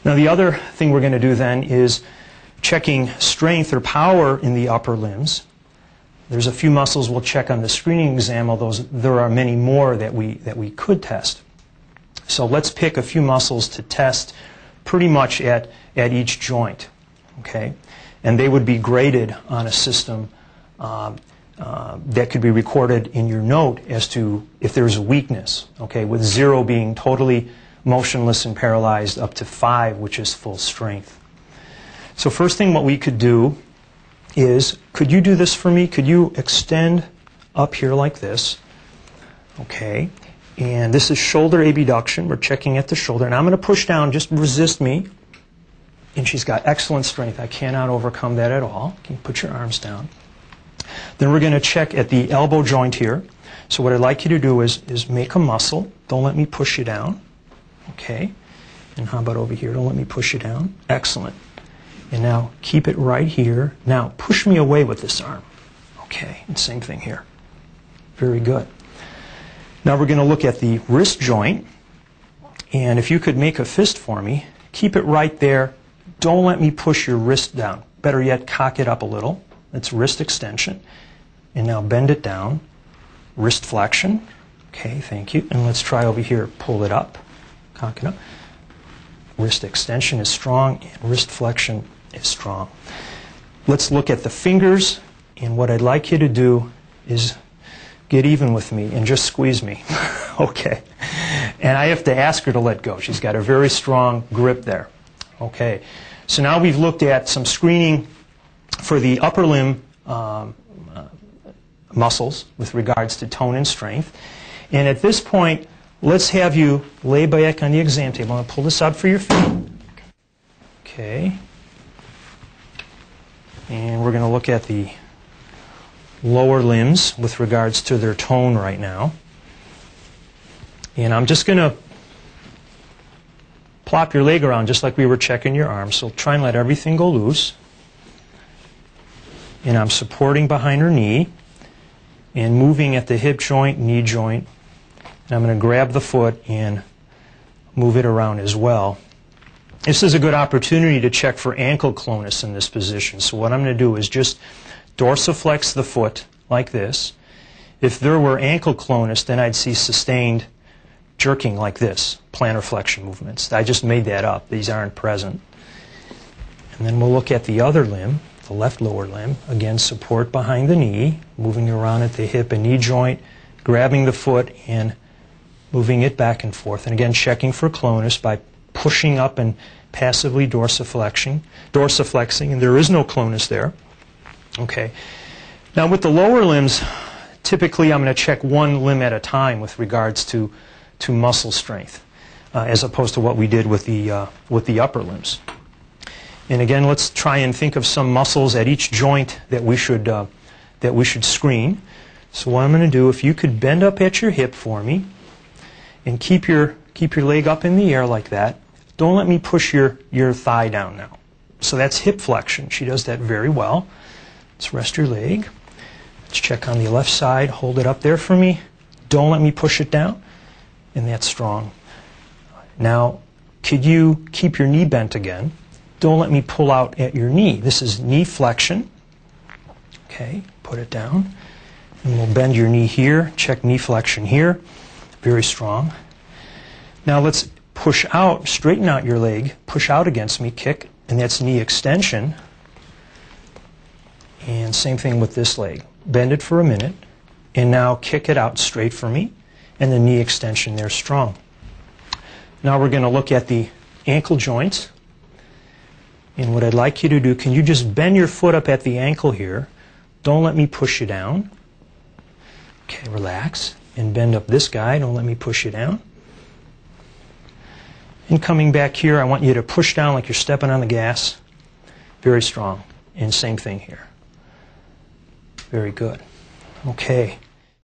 Now the other thing we're going to do then is checking strength or power in the upper limbs. There's a few muscles we'll check on the screening exam, although there are many more that we could test. So let's pick a few muscles to test pretty much at each joint. Okay? And they would be graded on a system that could be recorded in your note as to if there's a weakness, okay, with 0 being totally motionless and paralyzed up to 5, which is full strength. So first thing what we could do is, could you do this for me? Could you extend up here like this? Okay. And this is shoulder abduction. We're checking at the shoulder. And I'm going to push down. Just resist me. And she's got excellent strength. I cannot overcome that at all. You can put your arms down. Then we're going to check at the elbow joint here. So what I'd like you to do is make a muscle. Don't let me push you down. Okay. And how about over here? Don't let me push you down. Excellent. And now keep it right here. Now push me away with this arm. Okay. And same thing here. Very good. Now we're going to look at the wrist joint. And if you could make a fist for me, keep it right there. Don't let me push your wrist down. Better yet, cock it up a little. That's wrist extension. And now bend it down. Wrist flexion. Okay, thank you. And let's try over here. Pull it up. Cock it up. Wrist extension is strong, and wrist flexion is strong. Let's look at the fingers. And what I'd like you to do is get even with me and just squeeze me. Okay. And I have to ask her to let go. She's got a very strong grip there. Okay. So now we've looked at some screening for the upper limb muscles with regards to tone and strength. And at this point, let's have you lay back on the exam table. I'm going to pull this out for your feet. Okay. And we're going to look at the lower limbs with regards to their tone right now. And I'm just going to plop your leg around just like we were checking your arm. So try and let everything go loose. And I'm supporting behind her knee and moving at the hip joint, knee joint. And I'm going to grab the foot and move it around as well. This is a good opportunity to check for ankle clonus in this position. So what I'm going to do is just dorsiflex the foot like this. If there were ankle clonus, then I'd see sustained jerking like this, plantar flexion movements. I just made that up. These aren't present. And then we'll look at the other limb, the left lower limb. Again, support behind the knee, moving around at the hip and knee joint, grabbing the foot and moving it back and forth. And again, checking for clonus by pushing up and passively dorsiflexing, and there is no clonus there. Okay. Now with the lower limbs, typically I'm going to check one limb at a time with regards to muscle strength, as opposed to what we did with the upper limbs. And again, let's try and think of some muscles at each joint that we should screen. So what I'm going to do, if you could bend up at your hip for me, and keep your leg up in the air like that. Don't let me push your thigh down now. So that's hip flexion. She does that very well. Let's rest your leg. Let's check on the left side. Hold it up there for me. Don't let me push it down. And that's strong. Now, could you keep your knee bent again? Don't let me pull out at your knee. This is knee flexion. Okay, put it down. And we'll bend your knee here. Check knee flexion here. Very strong. Now let's push out, straighten out your leg, push out against me, kick, and that's knee extension. And same thing with this leg. Bend it for a minute, and now kick it out straight for me, and the knee extension there strong. Now we're going to look at the ankle joints. And what I'd like you to do, can you just bend your foot up at the ankle here? Don't let me push you down. Okay, relax. And bend up this guy. Don't let me push you down. And coming back here, I want you to push down like you're stepping on the gas. Very strong. And same thing here. Very good. Okay.